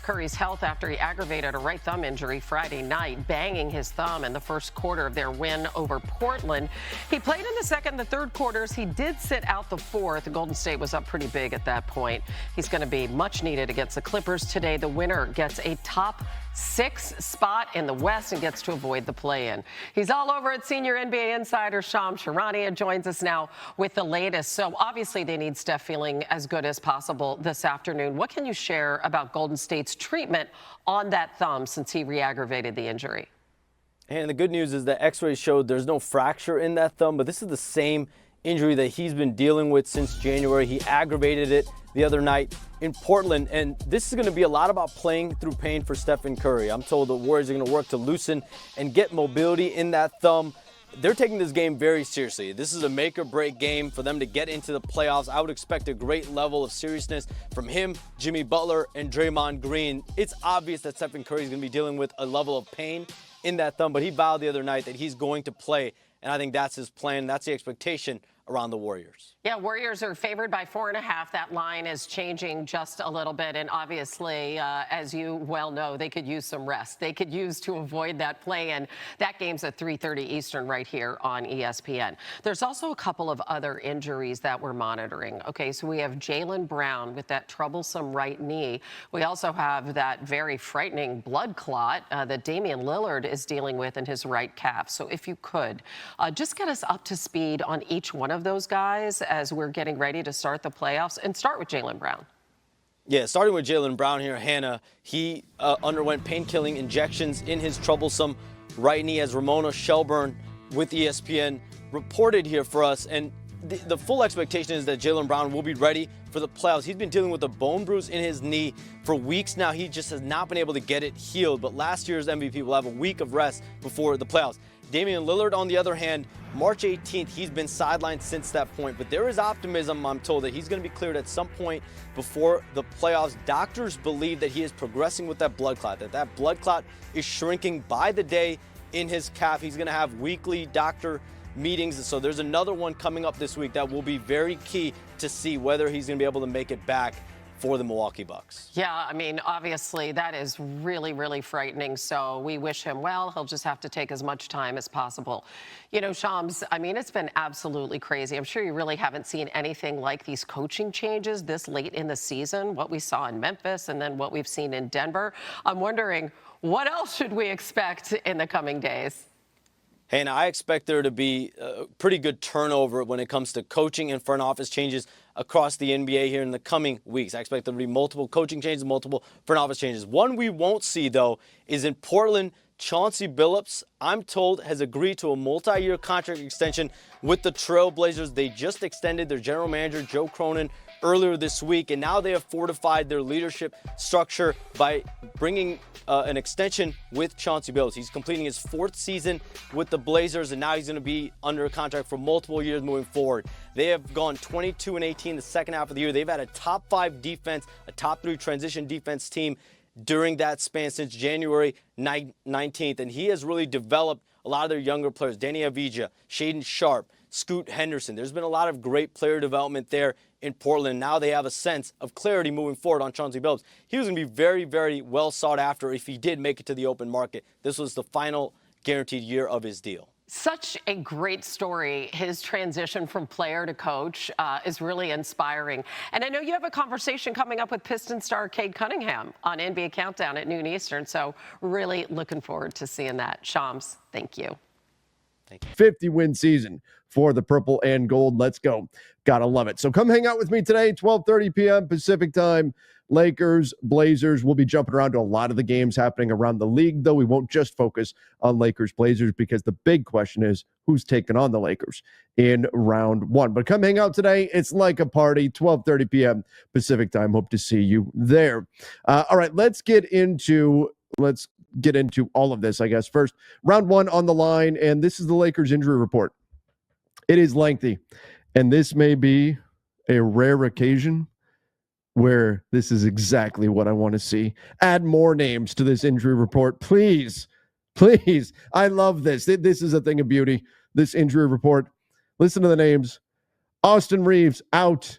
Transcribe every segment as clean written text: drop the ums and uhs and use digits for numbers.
Curry's health after he aggravated a right thumb injury Friday night, banging his thumb in the first quarter of their win over Portland. He played in the second and the third quarters. He did sit out the fourth. Golden State was up pretty big at that point. He's going to be much needed against the Clippers today. The winner gets a top 6 spot in the West and gets to avoid the play-in. He's all over it. Senior NBA insider Shannon Sharpe joins us now with the latest. So obviously they need Steph feeling as good as possible this afternoon. What can you share about Golden State's treatment on that thumb since he re-aggravated the injury? And the good news is that x-rays showed there's no fracture in that thumb, but this is the same injury that he's been dealing with since January. He aggravated it the other night in Portland, and this is going to be a lot about playing through pain for Stephen Curry. I'm told the Warriors are going to work to loosen and get mobility in that thumb. They're taking this game very seriously. This is a make or break game for them to get into the playoffs. I would expect a great level of seriousness from him, Jimmy Butler, and Draymond Green. It's obvious that Stephen Curry is going to be dealing with a level of pain in that thumb, but he vowed the other night that he's going to play, and I think that's his plan. That's the expectation around the Warriors. Yeah, Warriors are favored by 4.5. That line is changing just a little bit. And obviously, as you well know, they could use some rest. They could use to avoid that play-in. That game's at 3:30 Eastern right here on ESPN. There's also a couple of other injuries that we're monitoring. Okay, so we have Jaylen Brown with that troublesome right knee. We also have that very frightening blood clot that Damian Lillard is dealing with in his right calf. So if you could, just get us up to speed on each one of those guys as we're getting ready to start the playoffs, and start with Jaylen Brown. Yeah, starting with Jaylen Brown here, Hannah, he underwent pain-killing injections in his troublesome right knee, as Ramona Shelburne with ESPN reported here for us. And the full expectation is that Jaylen Brown will be ready for the playoffs. He's been dealing with a bone bruise in his knee for weeks now. He just has not been able to get it healed. But last year's MVP will have a week of rest before the playoffs. Damian Lillard, on the other hand, March 18th, he's been sidelined since that point. But there is optimism, I'm told, that he's going to be cleared at some point before the playoffs. Doctors believe that he is progressing with that blood clot, that blood clot is shrinking by the day in his calf. He's going to have weekly doctor meetings. So there's another one coming up this week that will be very key to see whether he's going to be able to make it back for the Milwaukee Bucks. Yeah, I mean, obviously that is really, really frightening. So we wish him well. He'll just have to take as much time as possible. You know, Shams, I mean, it's been absolutely crazy. I'm sure you really haven't seen anything like these coaching changes this late in the season, what we saw in Memphis and then what we've seen in Denver. I'm wondering, what else should we expect in the coming days? And I expect there to be a pretty good turnover when it comes to coaching and front office changes across the NBA here in the coming weeks. I expect there to be multiple coaching changes, multiple front office changes. One we won't see, though, is in Portland. Chauncey Billups, I'm told, has agreed to a multi-year contract extension with the Trailblazers. They just extended their general manager, Joe Cronin, earlier this week, and now they have fortified their leadership structure by bringing an extension with Chauncey Billups. He's completing his 4th season with the Blazers, and now he's going to be under a contract for multiple years moving forward. They have gone 22-18 the second half of the year. They've had a top 5 defense, a top 3 transition defense team during that span since January 19th, and he has really developed a lot of their younger players, Danny Avdija, Shannon Sharpe, Scoot Henderson. There's been a lot of great player development there in Portland. Now they have a sense of clarity moving forward on Chauncey Billups. He was going to be very, very well sought after if he did make it to the open market. This was the final guaranteed year of his deal. Such a great story. His transition from player to coach is really inspiring. And I know you have a conversation coming up with Pistons star Cade Cunningham on NBA Countdown at noon Eastern. So really looking forward to seeing that. Shams, thank you. 50-win season for the purple and gold. Let's go. Gotta love it. So come hang out with me today, 12:30 p.m. Pacific time. Lakers, Blazers. We'll be jumping around to a lot of the games happening around the league, though we won't just focus on Lakers, Blazers, because the big question is who's taking on the Lakers in round 1. But come hang out today. It's like a party, 12:30 p.m. Pacific time. Hope to see you there. All right, let's get into all of this, I guess. First, round 1 on the line, and this is the Lakers injury report. It is lengthy, and this may be a rare occasion where this is exactly what I want to see. Add more names to this injury report, please. Please. I love this. This is a thing of beauty, this injury report. Listen to the names. Austin Reeves, out.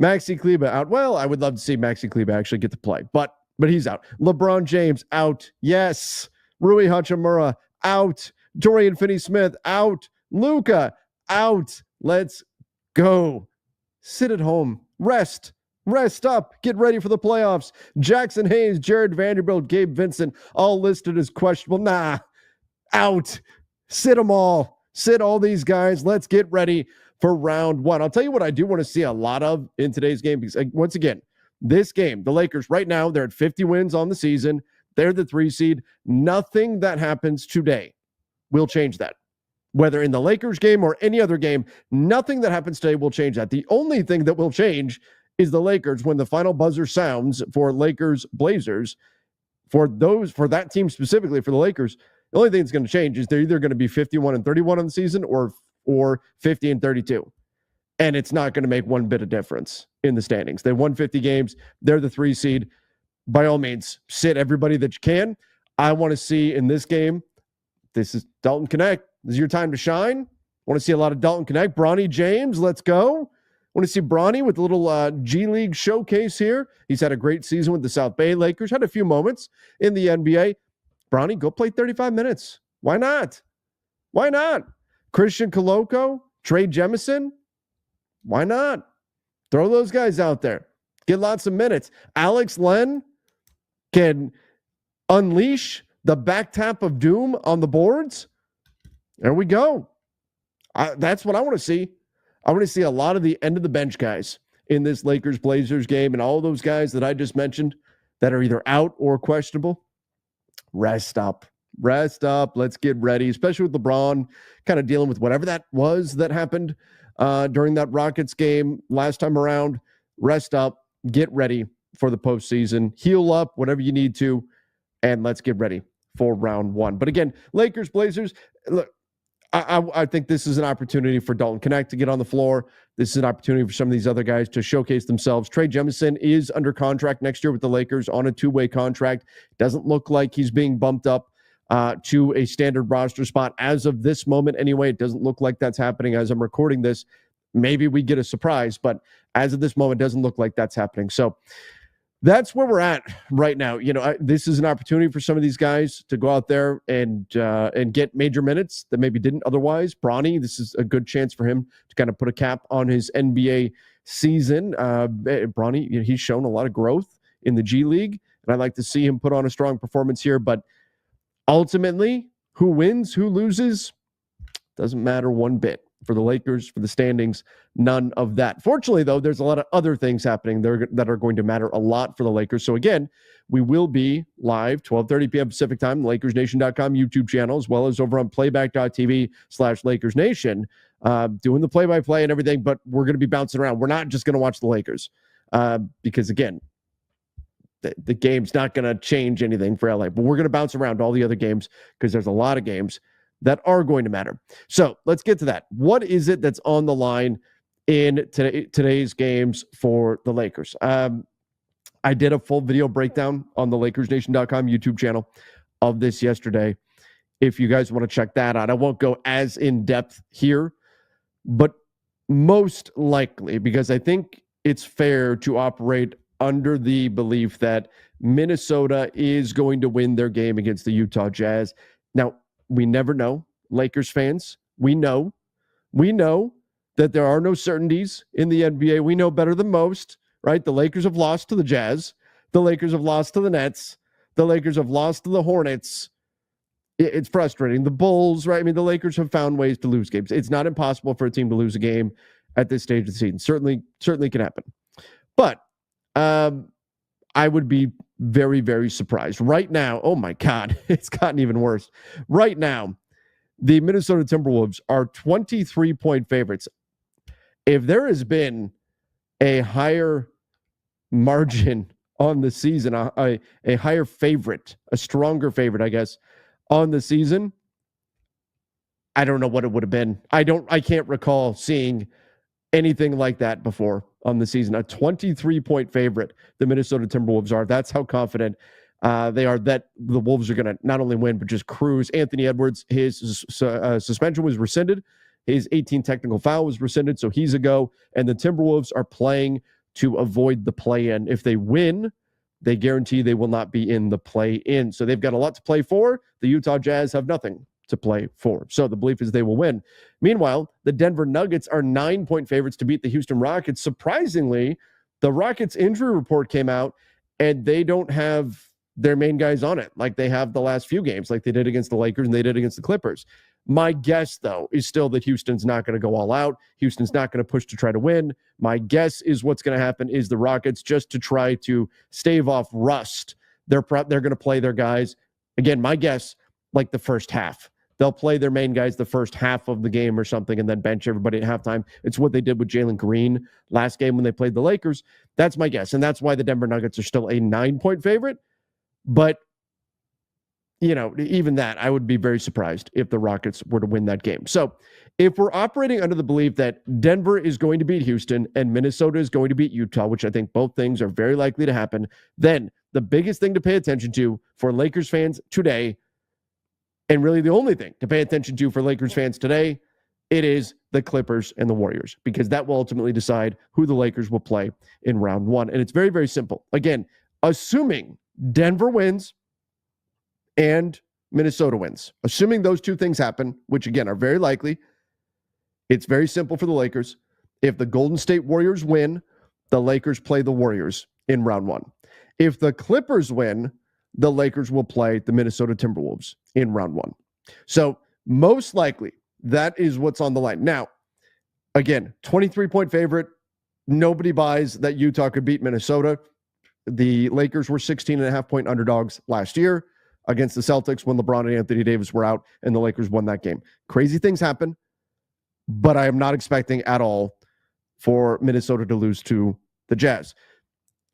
Maxi Kleber, out. Well, I would love to see Maxi Kleber actually get to play, but but he's out. LeBron James out. Yes. Rui Hachimura out. Dorian Finney-Smith out. Luka out. Let's go. Sit at home. Rest up. Get ready for the playoffs. Jackson Hayes, Jared Vanderbilt, Gabe Vincent, all listed as questionable. Nah, out. Sit them all. Sit all these guys. Let's get ready for round one. I'll tell you what I do want to see a lot of in today's game, because once again, this game, the Lakers right now, they're at 50 wins on the season. They're the 3 seed. Nothing that happens today will change that. Whether in the Lakers game or any other game, nothing that happens today will change that. The only thing that will change is the Lakers when the final buzzer sounds for Lakers Blazers. For that team specifically, for the Lakers, the only thing that's going to change is they're either going to be 51-31 on the season or 50-32. And it's not going to make one bit of difference in the standings. They won 50 games. They're the 3 seed. By all means, sit everybody that you can. I want to see in this game, this is Dalton Connect. This is your time to shine. I want to see a lot of Dalton Connect. Bronny James, let's go. I want to see Bronny with a little G League showcase here. He's had a great season with the South Bay Lakers. Had a few moments in the NBA. Bronny, go play 35 minutes. Why not? Why not? Christian Coloco, Trey Jemison. Why not? Throw those guys out there. Get lots of minutes. Alex Len can unleash the back tap of doom on the boards. There we go. That's what I want to see. I want to see a lot of the end of the bench guys in this Lakers-Blazers game, and all those guys that I just mentioned that are either out or questionable. Rest up. Let's get ready, especially with LeBron kind of dealing with whatever that was that happened during that Rockets game last time around. Rest up. Get ready for the postseason. Heal up, whatever you need to, and let's get ready for round one. But again, Lakers, Blazers, look, I think this is an opportunity for Dalton Connect to get on the floor. This is an opportunity for some of these other guys to showcase themselves. Trey Jemison is under contract next year with the Lakers on a 2-way contract. Doesn't look like he's being bumped up to a standard roster spot as of this moment anyway. It doesn't look like that's happening as I'm recording this. Maybe we get a surprise, but as of this moment, it doesn't look like that's happening. So that's where we're at right now. This is an opportunity for some of these guys to go out there and get major minutes that maybe didn't otherwise. Bronny, this is a good chance for him to kind of put a cap on his NBA season. Bronny, he's shown a lot of growth in the G League, and I'd like to see him put on a strong performance here. But ultimately, who wins, who loses, doesn't matter one bit. For the Lakers, for the standings, none of that. Fortunately, though, there's a lot of other things happening there that are going to matter a lot for the Lakers. So again, we will be live 12:30 p.m. Pacific time, LakersNation.com YouTube channel, as well as over on playback.tv/LakersNation, doing the play-by-play and everything, but we're going to be bouncing around. We're not just going to watch the Lakers because, again, the game's not going to change anything for LA, but we're going to bounce around all the other games because there's a lot of games that are going to matter. So let's get to that. What is it that's on the line in today's games for the Lakers? I did a full video breakdown on the LakersNation.com YouTube channel of this yesterday. If you guys want to check that out, I won't go as in depth here, but most likely, because I think it's fair to operate under the belief that Minnesota is going to win their game against the Utah Jazz. Now, we never know. Lakers fans, we know that there are no certainties in the NBA. We know better than most, right? The Lakers have lost to the Jazz. The Lakers have lost to the Nets. The Lakers have lost to the Hornets. It's frustrating. The Bulls, right? I mean, the Lakers have found ways to lose games. It's not impossible for a team to lose a game at this stage of the season. Certainly can happen. But I would be very, very surprised. Right now, oh my God, it's gotten even worse. Right now, the Minnesota Timberwolves are 23-point favorites. If there has been a higher margin on the season, a higher favorite, a stronger favorite, I guess, on the season, I don't know what it would have been. I can't recall seeing anything like that before on the season. A 23-point favorite, the Minnesota Timberwolves are. That's how confident they are that the Wolves are going to not only win, but just cruise. Anthony Edwards, his suspension was rescinded. His 18 technical foul was rescinded, so he's a go. And the Timberwolves are playing to avoid the play-in. If they win, they guarantee they will not be in the play-in. So they've got a lot to play for. The Utah Jazz have nothing to play for. So the belief is they will win. Meanwhile, the Denver Nuggets are 9-point favorites to beat the Houston Rockets. Surprisingly, the Rockets injury report came out, and they don't have their main guys on it like they have the last few games, like they did against the Lakers and they did against the Clippers. My guess, though, is still that Houston's not going to go all out. Houston's not going to push to try to win. My guess is what's going to happen is the Rockets, just to try to stave off rust, they're going to play their guys. Again, my guess, like the first half. They'll play their main guys the first half of the game or something and then bench everybody at halftime. It's what they did with Jalen Green last game when they played the Lakers. That's my guess, and that's why the Denver Nuggets are still a 9-point favorite. But, you know, even that, I would be very surprised if the Rockets were to win that game. So if we're operating under the belief that Denver is going to beat Houston and Minnesota is going to beat Utah, which I think both things are very likely to happen, then the biggest thing to pay attention to for Lakers fans today, and really the only thing to pay attention to for Lakers fans today, it is the Clippers and the Warriors, because that will ultimately decide who the Lakers will play in round one. And it's very, very simple. Again, assuming Denver wins and Minnesota wins, assuming those two things happen, which again are very likely, it's very simple for the Lakers. If the Golden State Warriors win, the Lakers play the Warriors in round one. If the Clippers win, the Lakers will play the Minnesota Timberwolves in round one. So most likely that is what's on the line. Now, again, 23-point favorite. Nobody buys that Utah could beat Minnesota. The Lakers were 16.5-point underdogs last year against the Celtics when LeBron and Anthony Davis were out, and the Lakers won that game. Crazy things happen, but I am not expecting at all for Minnesota to lose to the Jazz.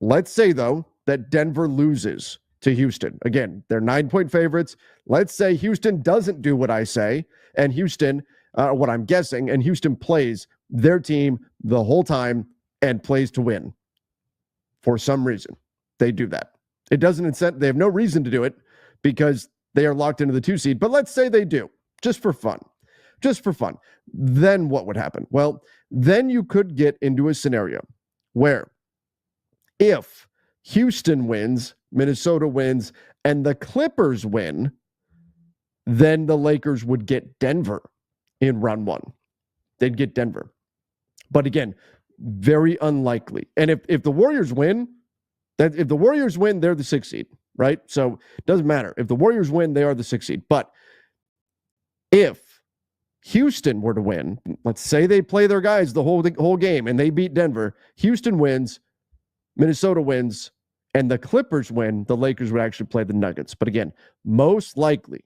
Let's say, though, that Denver loses to Houston. Again, they're 9-point favorites. Let's say Houston doesn't do what I say, and Houston, what I'm guessing, and Houston plays their team the whole time and plays to win. For some reason, they do that. It doesn't incent, they have no reason to do it because they are locked into the 2 seed. But let's say they do, just for fun. Just for fun. Then what would happen? Well, then you could get into a scenario where if Houston wins, Minnesota wins, and the Clippers win, then the Lakers would get Denver in round one. They'd get Denver. But again, very unlikely. And if the Warriors win, they're the 6th seed, right? So it doesn't matter. If the Warriors win, they are the 6th seed. But if Houston were to win, let's say they play their guys the whole game and they beat Denver, Houston wins, Minnesota wins, and the Clippers win, the Lakers would actually play the Nuggets. But again, most likely,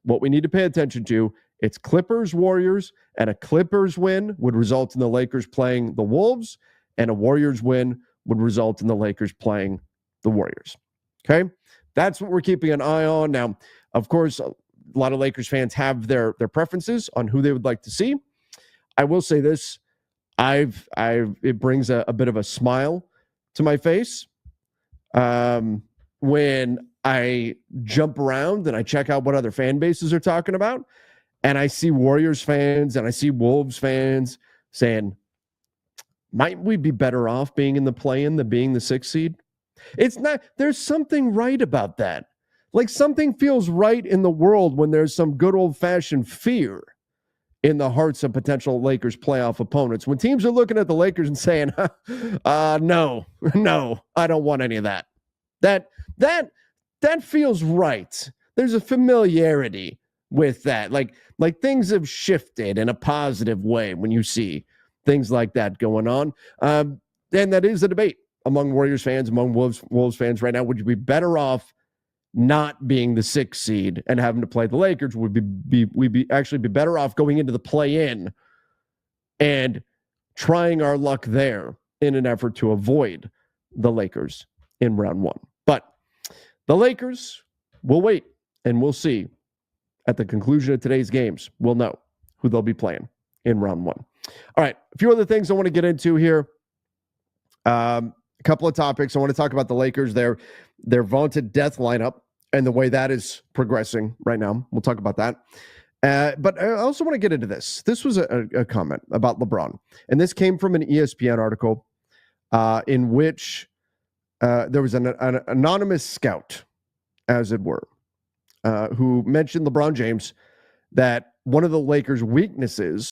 what we need to pay attention to, it's Clippers, Warriors, and a Clippers win would result in the Lakers playing the Wolves, and a Warriors win would result in the Lakers playing the Warriors. Okay? That's what we're keeping an eye on. Now, of course, a lot of Lakers fans have their preferences on who they would like to see. I will say this, it brings a bit of a smile to my face when I jump around and I check out what other fan bases are talking about, and I see Warriors fans and I see Wolves fans saying, might we be better off being in the play-in than being the 6th seed? It's not, there's something right about that. Like something feels right in the world when there's some good old-fashioned fear in the hearts of potential Lakers playoff opponents. When teams are looking at the Lakers and saying, no, I don't want any of that. That feels right. There's a familiarity with that. Like things have shifted in a positive way when you see things like that going on. And that is a debate among Warriors fans, among Wolves fans right now. Would you be better off not being the 6th seed and having to play the Lakers? Would we actually be better off going into the play-in and trying our luck there in an effort to avoid the Lakers in round one? But the Lakers will wait, and we'll see at the conclusion of today's games. We'll know who they'll be playing in round one. All right, a few other things I want to get into here. A couple of topics. I want to talk about the Lakers, their vaunted death lineup, and the way that is progressing right now. We'll talk about that. But I also want to get into this. This was a comment about LeBron, and this came from an ESPN article in which there was an anonymous scout, as it were, who mentioned LeBron James, that one of the Lakers' weaknesses